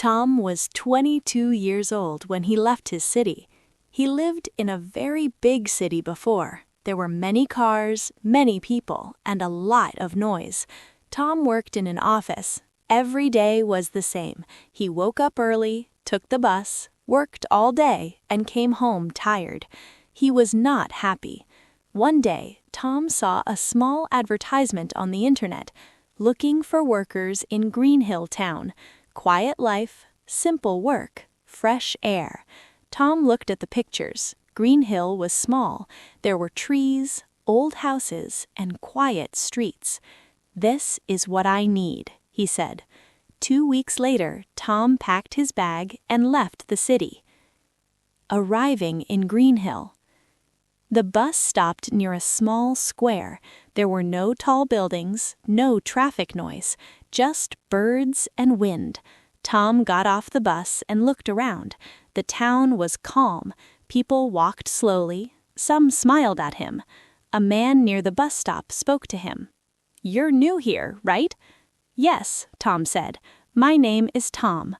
Tom was 22 years old when he left his city. He lived in a very big city before. There were many cars, many people, and a lot of noise. Tom worked in an office. Every day was the same. He woke up early, took the bus, worked all day, and came home tired. He was not happy. One day, Tom saw a small advertisement on the internet, looking for workers in Greenhill Town. Quiet life, simple work, fresh air. Tom looked at the pictures. Greenhill was small. There were trees, old houses, and quiet streets. "This is what I need," he said. 2 weeks later, Tom packed his bag and left the city. Arriving in Greenhill. The bus stopped near a small square. There were no tall buildings, no traffic noise, just birds and wind. Tom got off the bus and looked around. The town was calm. People walked slowly. Some smiled at him. A man near the bus stop spoke to him. "You're new here, right?" "Yes," Tom said. "My name is Tom."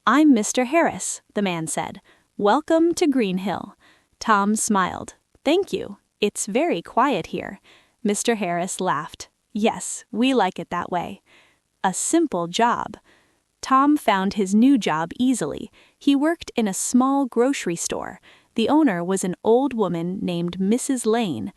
"I'm Mr. Harris," the man said. "Welcome to Greenhill." Tom smiled. "Thank you. It's very quiet here." Mr. Harris laughed. "Yes, we like it that way." A simple job. Tom found his new job easily. He worked in a small grocery store. The owner was an old woman named Mrs. Lane.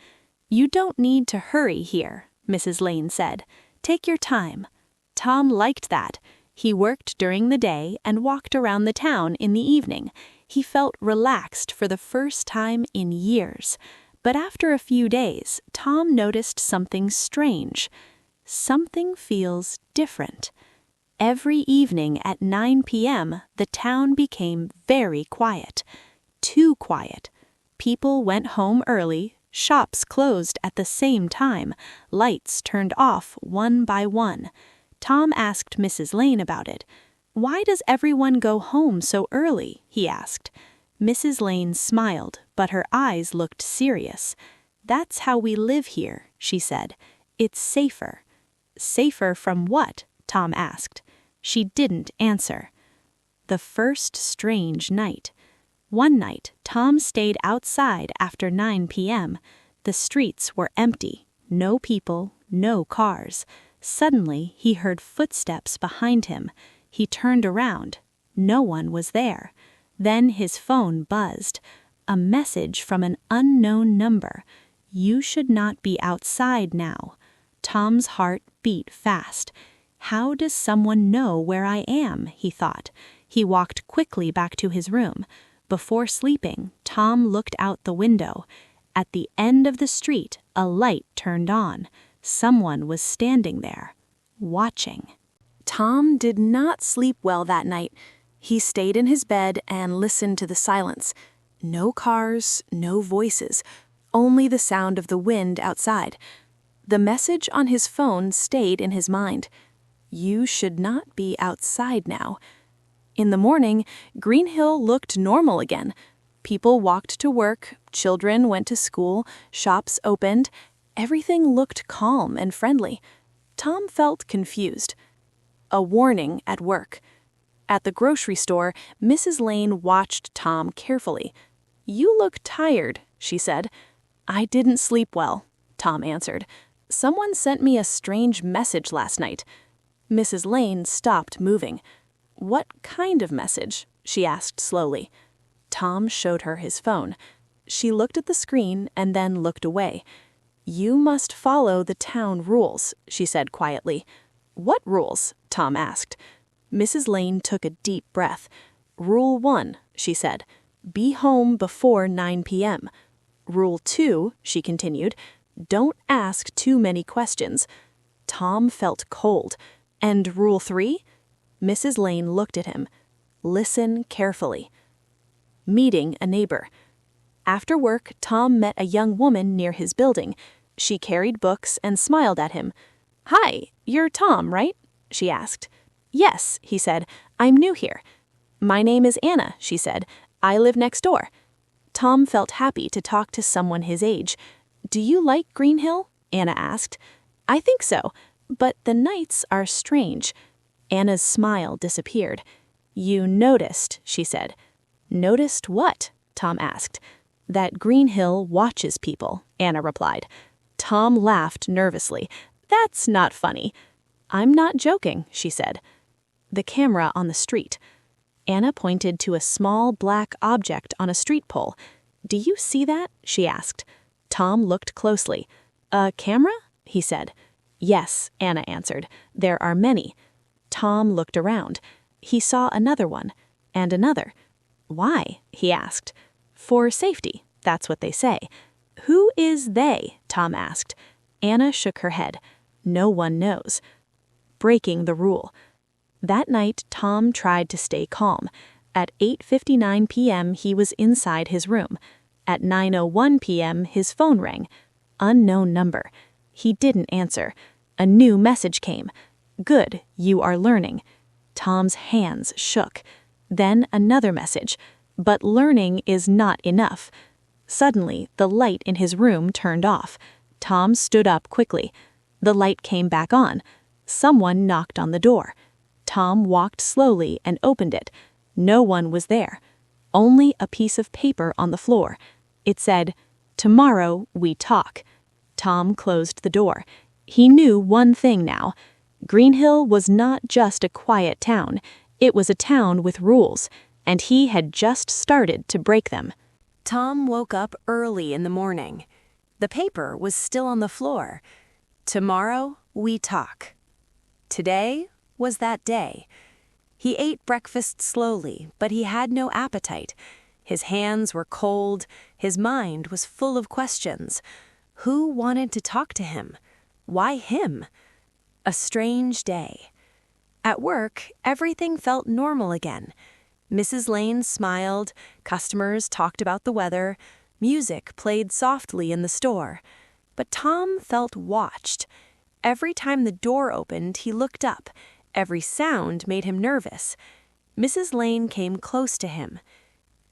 "You don't need to hurry here," Mrs. Lane said. "Take your time." Tom liked that. He worked during the day and walked around the town in the evening. He felt relaxed for the first time in years. But after a few days, Tom noticed something strange. Something feels different. Every evening at 9 p.m., the town became very quiet. Too quiet. People went home early. Shops closed at the same time. Lights turned off one by one. Tom asked Mrs. Lane about it. "Why does everyone go home so early?" he asked. Mrs. Lane smiled, but her eyes looked serious. "That's how we live here," she said. "It's safer." "Safer from what?" Tom asked. She didn't answer. The first strange night. One night, Tom stayed outside after 9 p.m. The streets were empty. No people, no cars. Suddenly, he heard footsteps behind him. He turned around. No one was there. Then his phone buzzed. A message from an unknown number. "You should not be outside now." Tom's heart beat fast. "How does someone know where I am?" he thought. He walked quickly back to his room. Before sleeping, Tom looked out the window. At the end of the street, a light turned on. Someone was standing there, watching. Tom did not sleep well that night. He stayed in his bed and listened to the silence. No cars, no voices, only the sound of the wind outside. The message on his phone stayed in his mind. "You should not be outside now." In the morning, Greenhill looked normal again. People walked to work, children went to school, shops opened. Everything looked calm and friendly. Tom felt confused. A warning at work. At the grocery store, Mrs. Lane watched Tom carefully. "You look tired," she said. "I didn't sleep well," Tom answered. "Someone sent me a strange message last night." Mrs. Lane stopped moving. "What kind of message?" she asked slowly. Tom showed her his phone. She looked at the screen and then looked away. "You must follow the town rules," she said quietly. "What rules?" Tom asked. Mrs. Lane took a deep breath. "Rule 1, she said. "Be home before 9 p.m. "Rule 2, she continued. "Don't ask too many questions." Tom felt cold. "And Rule 3? Mrs. Lane looked at him. "Listen carefully." Meeting a neighbor. After work, Tom met a young woman near his building. She carried books and smiled at him. "Hi, you're Tom, right?" she asked. "Yes," he said. "I'm new here." "My name is Anna," she said. "I live next door." Tom felt happy to talk to someone his age. "Do you like Greenhill?" Anna asked. "I think so, but the nights are strange." Anna's smile disappeared. You noticed, she said. Noticed what? Tom asked. That Greenhill watches people, Anna replied. Tom laughed nervously. That's not funny. I'm not joking, she said. The camera on the street. Anna pointed to a small black object on a street pole. Do you see that? She asked. Tom looked closely. A camera? He said. Yes, Anna answered. There are many. Tom looked around. He saw another one, and another. Why? He asked. For safety, that's what they say. Who is they? Tom asked. Anna shook her head. No one knows. Breaking the rule. That night, Tom tried to stay calm. At 8:59 p.m., he was inside his room. At 9:01 p.m., his phone rang. Unknown number. He didn't answer. A new message came. Good, you are learning. Tom's hands shook. Then another message. But learning is not enough. Suddenly, the light in his room turned off. Tom stood up quickly. The light came back on. Someone knocked on the door. Tom walked slowly and opened it. No one was there. Only a piece of paper on the floor. It said, "Tomorrow we talk." Tom closed the door. He knew one thing now. Greenhill was not just a quiet town. It was a town with rules, and he had just started to break them. Tom woke up early in the morning. The paper was still on the floor. Tomorrow we talk. Today was that day. He ate breakfast slowly, but he had no appetite. His hands were cold. His mind was full of questions. Who wanted to talk to him? Why him? A strange day. At work, everything felt normal again. Mrs. Lane smiled, customers talked about the weather, music played softly in the store. But Tom felt watched. Every time the door opened, he looked up. Every sound made him nervous. Mrs. Lane came close to him.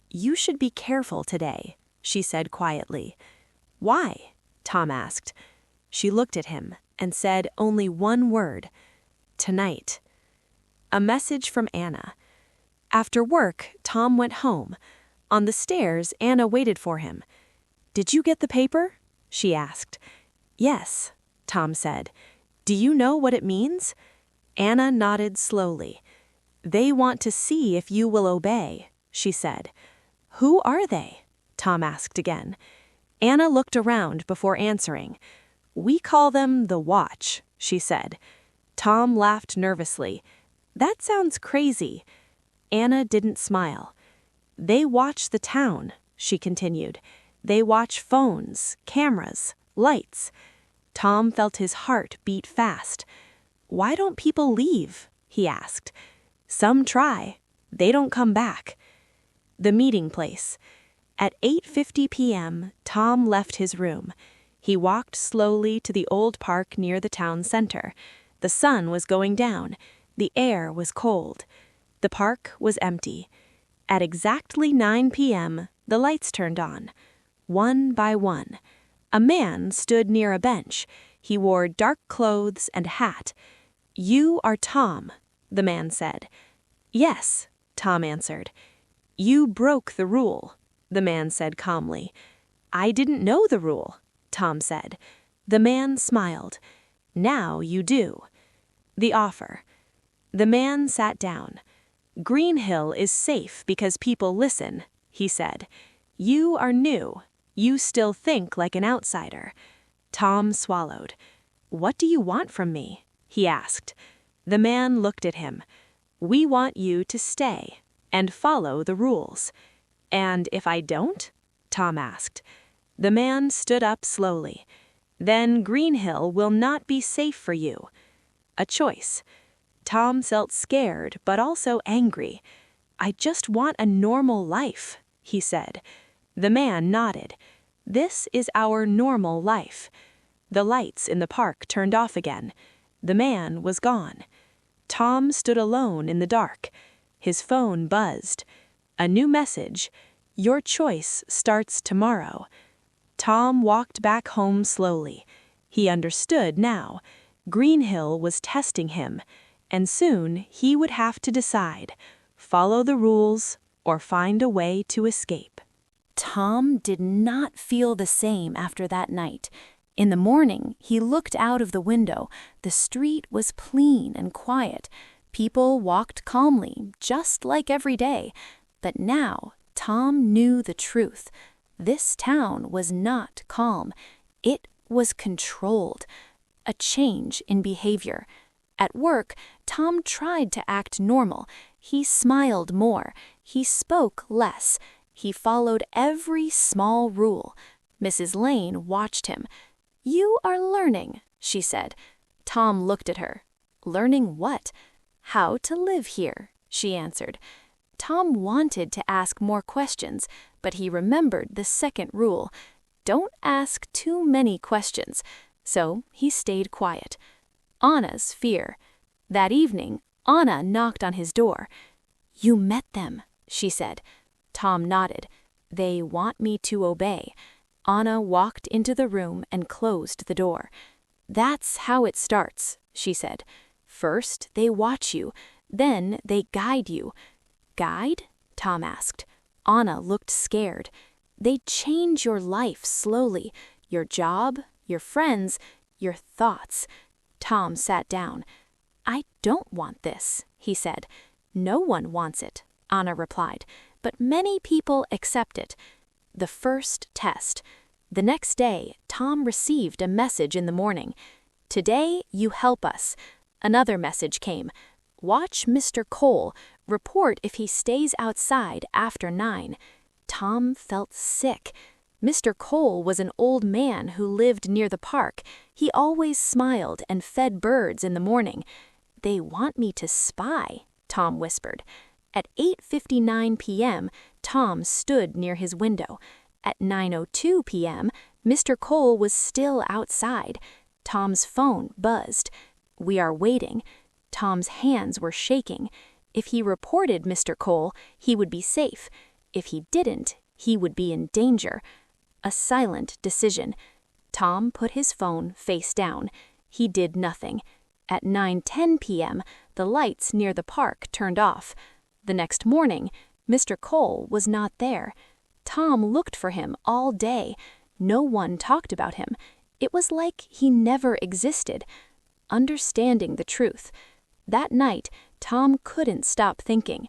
"You should be careful today," she said quietly. "Why?" Tom asked. She looked at him and said only one word. "Tonight." A message from Anna. After work, Tom went home. On the stairs, Anna waited for him. "Did you get the paper?" she asked. "Yes," Tom said. "Do you know what it means?" Anna nodded slowly. "They want to see if you will obey," she said. "Who are they?" Tom asked again. Anna looked around before answering. "We call them the Watch," she said. Tom laughed nervously. "That sounds crazy." Anna didn't smile. "They watch the town," she continued. "They watch phones, cameras, lights." Tom felt his heart beat fast. "Why don't people leave?" he asked. "Some try. They don't come back." The meeting place. At 8:50 p.m., Tom left his room. He walked slowly to the old park near the town center. The sun was going down. The air was cold. The park was empty. At exactly 9 p.m., the lights turned on. One by one. A man stood near a bench. He wore dark clothes and hat. "You are Tom," the man said. "Yes," Tom answered. "You broke the rule," the man said calmly. "I didn't know the rule," Tom said. The man smiled. "Now you do." The offer. The man sat down. "Greenhill is safe because people listen," he said. "You are new. You still think like an outsider." Tom swallowed. "What do you want from me?" he asked. The man looked at him. "We want you to stay and follow the rules." "And if I don't?" Tom asked. The man stood up slowly. "Then Greenhill will not be safe for you." A choice. Tom felt scared but also angry. "I just want a normal life," he said. The man nodded. "This is our normal life." The lights in the park turned off again. The man was gone. Tom stood alone in the dark. His phone buzzed. A new message. "Your choice starts tomorrow." Tom walked back home slowly. He understood now. Greenhill was testing him, and soon he would have to decide, follow the rules, or find a way to escape. Tom did not feel the same after that night. In the morning, he looked out of the window. The street was clean and quiet. People walked calmly, just like every day. But now, Tom knew the truth. This town was not calm. It was controlled. A change in behavior. At work, Tom tried to act normal. He smiled more. He spoke less. He followed every small rule. Mrs. Lane watched him. "You are learning," she said. Tom looked at her. "Learning what?" "How to live here," she answered. Tom wanted to ask more questions, but he remembered the second rule. Don't ask too many questions. So he stayed quiet. Anna's fear. That evening, Anna knocked on his door. "You met them," she said. Tom nodded. "They want me to obey." Anna walked into the room and closed the door. "That's how it starts," she said. "First, they watch you. Then they guide you." "Guide?" Tom asked. Anna looked scared. "They change your life slowly. Your job, your friends, your thoughts." Tom sat down. "I don't want this," he said. "No one wants it," Anna replied, "but many people accept it." The first test. The next day, Tom received a message in the morning. "Today, you help us." Another message came. "Watch Mr. Cole. Report if he stays outside after 9. Tom felt sick. Mr. Cole was an old man who lived near the park. He always smiled and fed birds in the morning. "They want me to spy," Tom whispered. At 8:59 p.m., Tom stood near his window. At 9:02 p.m., Mr. Cole was still outside. Tom's phone buzzed. "We are waiting." Tom's hands were shaking. If he reported Mr. Cole, he would be safe. If he didn't, he would be in danger. A silent decision. Tom put his phone face down. He did nothing. At 9:10 p.m., the lights near the park turned off. The next morning, Mr. Cole was not there. Tom looked for him all day. No one talked about him. It was like he never existed. Understanding the truth. That night, Tom couldn't stop thinking.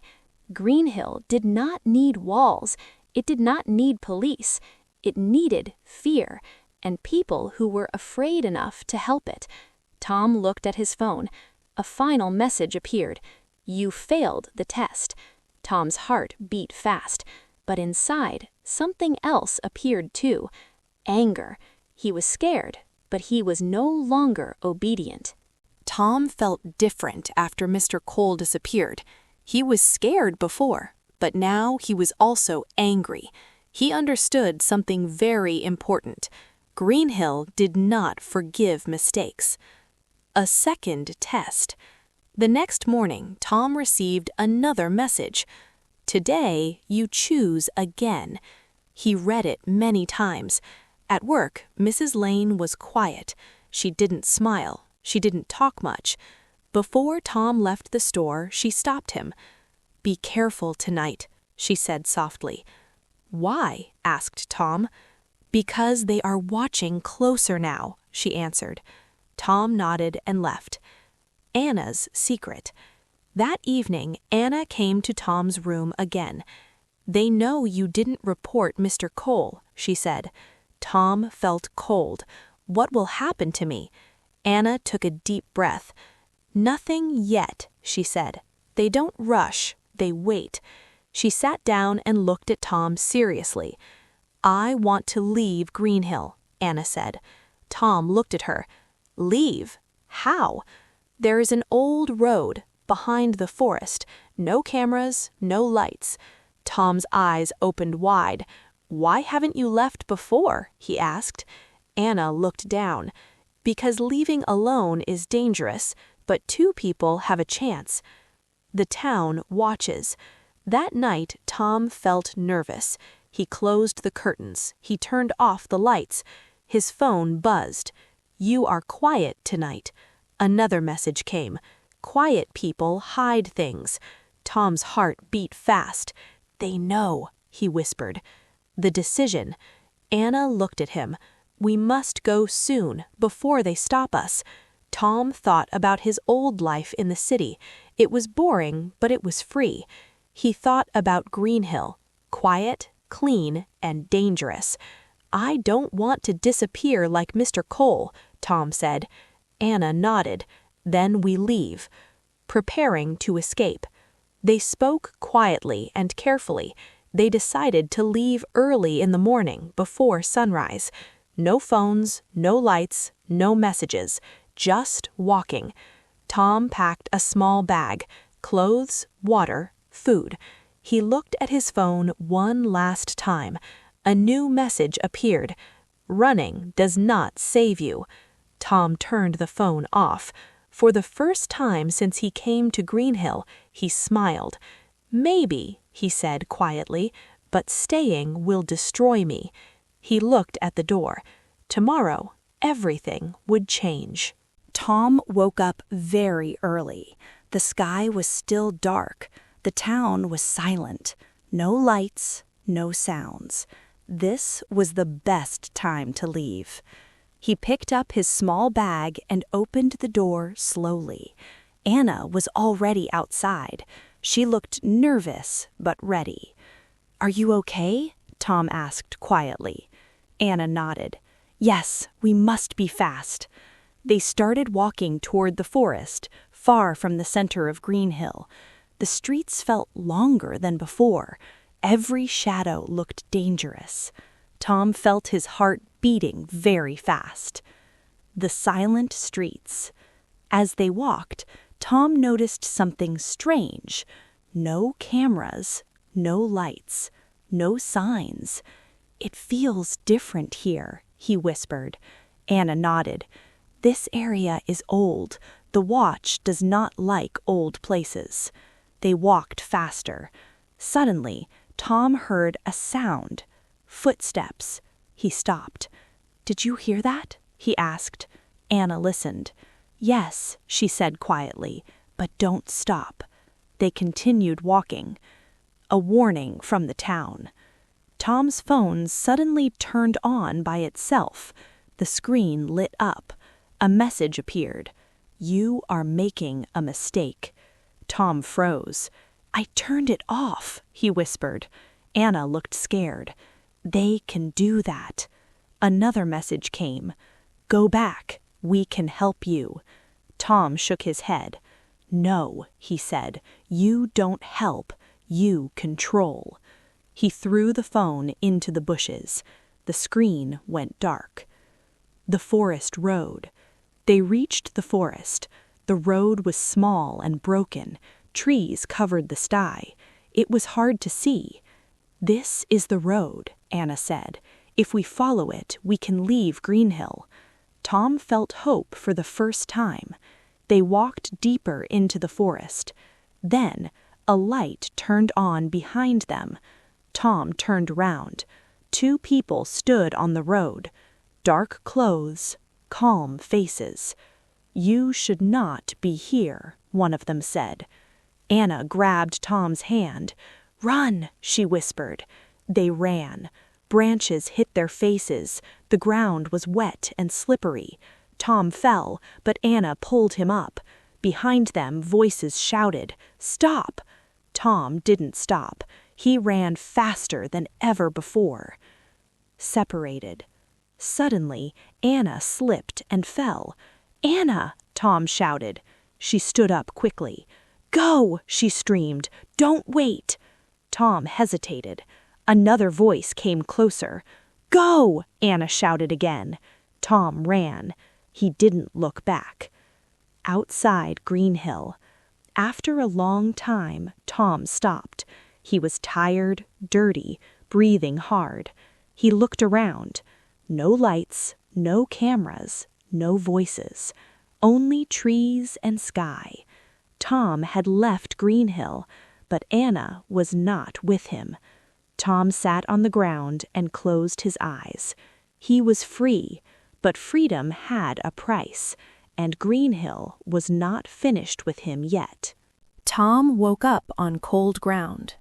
Greenhill did not need walls. It did not need police. It needed fear, and people who were afraid enough to help it. Tom looked at his phone. A final message appeared. "You failed the test." Tom's heart beat fast. But inside, something else appeared too. Anger. He was scared, but he was no longer obedient. Tom felt different after Mr. Cole disappeared. He was scared before, but now he was also angry. He understood something very important. Greenhill did not forgive mistakes. A second test. The next morning, Tom received another message. "Today, you choose again." He read it many times. At work, Mrs. Lane was quiet. She didn't smile. She didn't talk much. Before Tom left the store, she stopped him. "Be careful tonight," she said softly. "Why?" asked Tom. "Because they are watching closer now," she answered. Tom nodded and left. Anna's secret. That evening, Anna came to Tom's room again. "They know you didn't report Mr. Cole," she said. Tom felt cold. "What will happen to me?" Anna took a deep breath. "Nothing yet," she said. "They don't rush, they wait." She sat down and looked at Tom seriously. "I want to leave Greenhill," Anna said. Tom looked at her. "Leave? How?" "There is an old road behind the forest. No cameras, no lights." Tom's eyes opened wide. "Why haven't you left before?" he asked. Anna looked down. "Because leaving alone is dangerous, but 2 people have a chance." The town watches. That night, Tom felt nervous. He closed the curtains. He turned off the lights. His phone buzzed. "You are quiet tonight." Another message came. "Quiet people hide things." Tom's heart beat fast. "They know," he whispered. "The decision." Anna looked at him. "We must go soon, before they stop us." Tom thought about his old life in the city. It was boring, but it was free. He thought about Greenhill, quiet, clean, and dangerous. "I don't want to disappear like Mr. Cole," Tom said. Anna nodded. "Then we leave." Preparing to escape. They spoke quietly and carefully. They decided to leave early in the morning, before sunrise. No phones, no lights, no messages. Just walking. Tom packed a small bag, clothes, water, food. He looked at his phone one last time. A new message appeared. "Running does not save you." Tom turned the phone off. For the first time since he came to Greenhill, he smiled. "Maybe," he said quietly, "but staying will destroy me." He looked at the door. Tomorrow, everything would change. Tom woke up very early. The sky was still dark. The town was silent. No lights, no sounds. This was the best time to leave. He picked up his small bag and opened the door slowly. Anna was already outside. She looked nervous but ready. "Are you okay?" Tom asked quietly. Anna nodded. "Yes, we must be fast." They started walking toward the forest, far from the center of Greenhill. The streets felt longer than before. Every shadow looked dangerous. Tom felt his heart beating very fast. The silent streets. As they walked, Tom noticed something strange. No cameras, no lights, no signs. "It feels different here," he whispered. Anna nodded. "This area is old. The watch does not like old places." They walked faster. Suddenly, Tom heard a sound. Footsteps. He stopped. "Did you hear that?" he asked. Anna listened. "Yes," she said quietly, "but don't stop." They continued walking. A warning from the town. Tom's phone suddenly turned on by itself. The screen lit up. A message appeared. "You are making a mistake." Tom froze. "I turned it off," he whispered. Anna looked scared. "They can do that." Another message came. "Go back. We can help you." Tom shook his head. "No," he said. "You don't help. You control." He threw the phone into the bushes. The screen went dark. The forest road. They reached the forest. The road was small and broken. Trees covered the sky. It was hard to see. "This is the road," Anna said. "If we follow it, we can leave Greenhill." Tom felt hope for the first time. They walked deeper into the forest. Then, a light turned on behind them. Tom turned round. Two people stood on the road. Dark clothes, calm faces. "You should not be here," one of them said. Anna grabbed Tom's hand. "Run," she whispered. They ran. Branches hit their faces. The ground was wet and slippery. Tom fell, but Anna pulled him up. Behind them, voices shouted, "Stop!" Tom didn't stop. He ran faster than ever before. Separated. Suddenly, Anna slipped and fell. "Anna!" Tom shouted. She stood up quickly. "Go!" she screamed. "Don't wait!" Tom hesitated. Another voice came closer. "Go!" Anna shouted again. Tom ran. He didn't look back. Outside Greenhill. After a long time, Tom stopped. He was tired, dirty, breathing hard. He looked around. No lights, no cameras, no voices. Only trees and sky. Tom had left Greenhill, but Anna was not with him. Tom sat on the ground and closed his eyes. He was free, but freedom had a price, and Greenhill was not finished with him yet. Tom woke up on cold ground.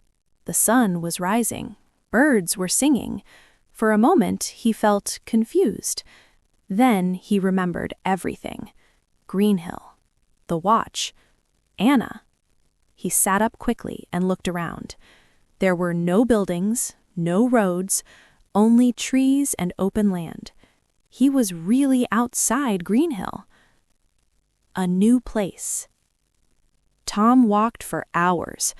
The sun was rising. Birds were singing. For a moment, he felt confused. Then he remembered everything. Greenhill, the watch, Anna. He sat up quickly and looked around. There were no buildings, no roads, only trees and open land. He was really outside Greenhill. A new place. Tom walked for hours.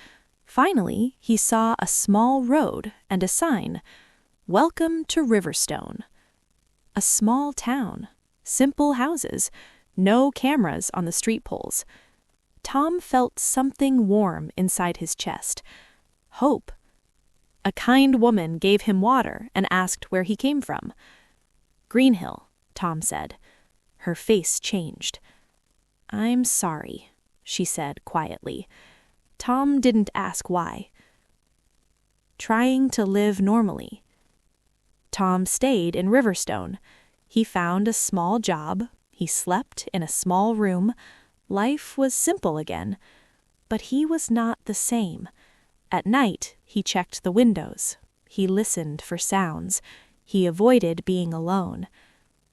Finally, he saw a small road and a sign, "Welcome to Riverstone." A small town, simple houses, no cameras on the street poles. Tom felt something warm inside his chest. Hope. A kind woman gave him water and asked where he came from. "Greenhill," Tom said. Her face changed. "I'm sorry," she said quietly. Tom didn't ask why. Trying to live normally. Tom stayed in Riverstone. He found a small job. He slept in a small room. Life was simple again. But he was not the same. At night, he checked the windows. He listened for sounds. He avoided being alone.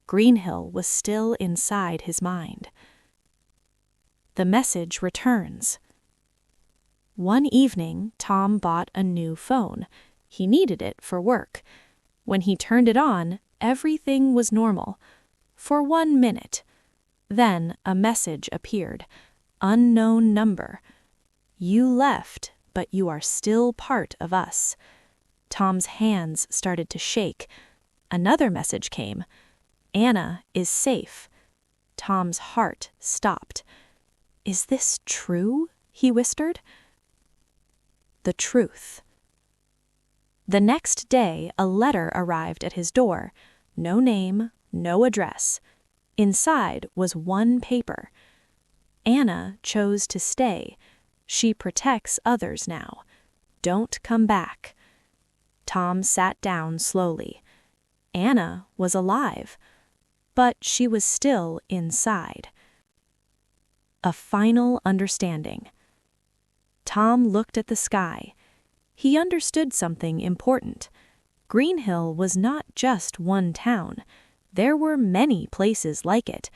Greenhill was still inside his mind. The message returns. One evening, Tom bought a new phone. He needed it for work. When he turned it on, everything was normal. For 1 minute. Then a message appeared. Unknown number. "You left, but you are still part of us." Tom's hands started to shake. Another message came. "Anna is safe." Tom's heart stopped. "Is this true?" he whispered. The truth. The next day, a letter arrived at his door. No name, no address. Inside was one paper. "Anna chose to stay. She protects others now. Don't come back." Tom sat down slowly. Anna was alive, but she was still inside. A final understanding. Tom looked at the sky. He understood something important. Greenhill was not just one town. There were many places like it,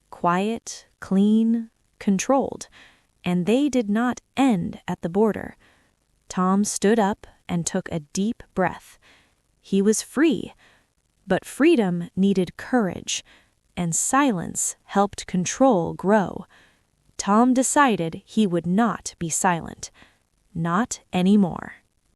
quiet, clean, controlled, and they did not end at the border. Tom stood up and took a deep breath. He was free, but freedom needed courage, and silence helped control grow. Tom decided he would not be silent. Not anymore.